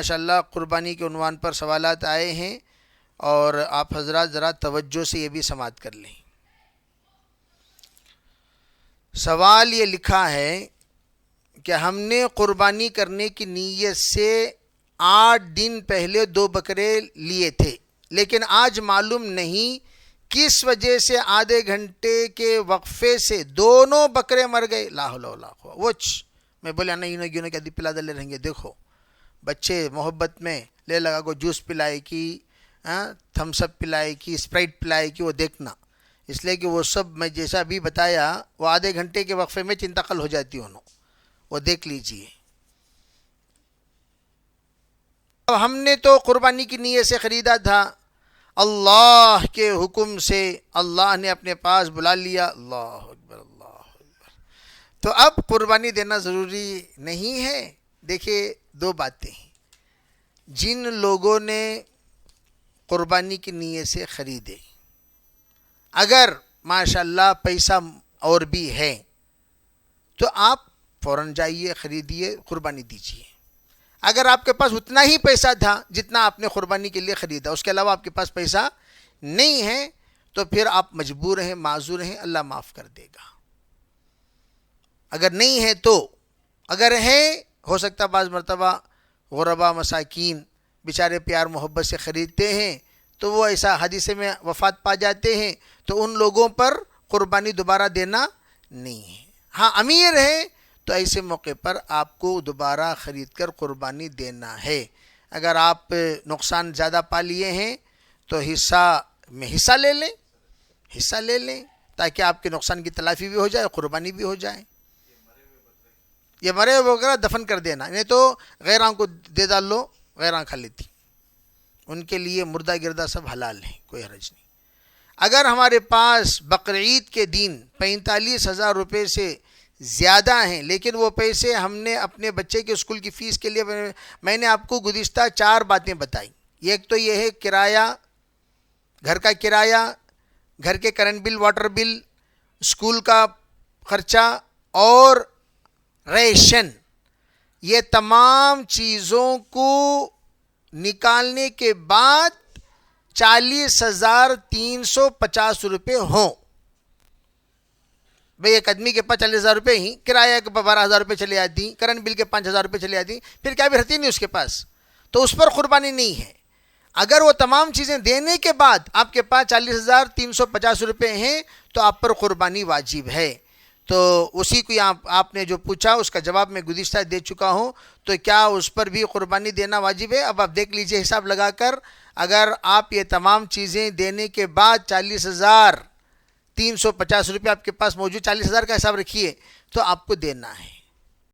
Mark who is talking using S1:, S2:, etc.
S1: ماشاءاللہ قربانی کے عنوان پر سوالات آئے ہیں اور آپ حضرات ذرا توجہ سے یہ بھی سماعت کر لیں۔ سوال یہ لکھا ہے کہ ہم نے قربانی کرنے کی نیت سے 8 دن پہلے 2 بکرے لیے تھے، لیکن آج معلوم نہیں کس وجہ سے آدھے گھنٹے کے وقفے سے دونوں بکرے مر گئے۔ لا حول ولا قوت۔ وچ میں بولا نہیں کیا دی پلا دلے رہیں گے۔ دیکھو بچے محبت میں لے لگا کو جوس پلائے کی، تھمس اپ پلائے کی، اسپرائٹ پلائے کی، وہ دیکھنا، اس لیے کہ وہ سب میں جیسا بھی بتایا وہ آدھے گھنٹے کے وقفے میں انتقال ہو جاتی انہوں، وہ دیکھ لیجئے۔ ہم نے تو قربانی کی نیت سے خریدا تھا، اللہ کے حکم سے اللہ نے اپنے پاس بلا لیا۔ اللہ اکبر اللہ اکبر۔ تو اب قربانی دینا ضروری نہیں ہے۔ دیکھیے 2 باتیں ہیں، جن لوگوں نے قربانی کی نیت سے خریدے، اگر ماشاءاللہ پیسہ اور بھی ہے تو آپ فوراً جائیے، خریدیے، قربانی دیجیے۔ اگر آپ کے پاس اتنا ہی پیسہ تھا جتنا آپ نے قربانی کے لیے خریدا، اس کے علاوہ آپ کے پاس پیسہ نہیں ہے، تو پھر آپ مجبور ہیں، معذور ہیں، اللہ معاف کر دے گا۔ اگر نہیں ہے تو، اگر ہے، ہو سکتا بعض مرتبہ غربا مساکین بیچارے پیار محبت سے خریدتے ہیں تو وہ ایسا حادثے میں وفات پا جاتے ہیں، تو ان لوگوں پر قربانی دوبارہ دینا نہیں ہے۔ ہاں امیر ہے تو ایسے موقع پر آپ کو دوبارہ خرید کر قربانی دینا ہے۔ اگر آپ نقصان زیادہ پا لیے ہیں تو حصہ لے لیں تاکہ آپ کے نقصان کی تلافی بھی ہو جائے، قربانی بھی ہو جائے۔ یہ مرے وغیرہ دفن کر دینا، نہیں تو غیراں کو دے ڈال لو، غیراں کھا لیتی، ان کے لیے مردہ گردہ سب حلال ہیں، کوئی حرج نہیں۔ اگر ہمارے پاس بقرعید کے دن 45,000 روپے سے زیادہ ہیں، لیکن وہ پیسے ہم نے اپنے بچے کے اسکول کی فیس کے لیے، میں نے آپ کو گزشتہ 4 باتیں بتائی۔ ایک تو یہ ہے کرایہ، گھر کا کرایہ، گھر کے کرنٹ بل، واٹر بل، اسکول کا خرچہ اور ریشن، یہ تمام چیزوں کو نکالنے کے بعد 40,350 روپے ہوں۔ بھئی ایک آدمی کے پاس 40,000 روپے ہی، کرایہ کے 12,000 روپے چلے آتی، کرنٹ بل کے 5,000 روپے چلے آتی، پھر کیا بھی رہتی نہیں اس کے پاس، تو اس پر قربانی نہیں ہے۔ اگر وہ تمام چیزیں دینے کے بعد آپ کے پاس 40,350 روپے ہیں تو آپ پر قربانی واجب ہے۔ تو اسی کو آپ نے جو پوچھا اس کا جواب میں گزشتہ دے چکا ہوں، تو کیا اس پر بھی قربانی دینا واجب ہے؟ اب آپ دیکھ لیجئے حساب لگا کر، اگر آپ یہ تمام چیزیں دینے کے بعد 40,350 روپے آپ کے پاس موجود، 40,000 کا حساب رکھیے، تو آپ کو دینا ہے۔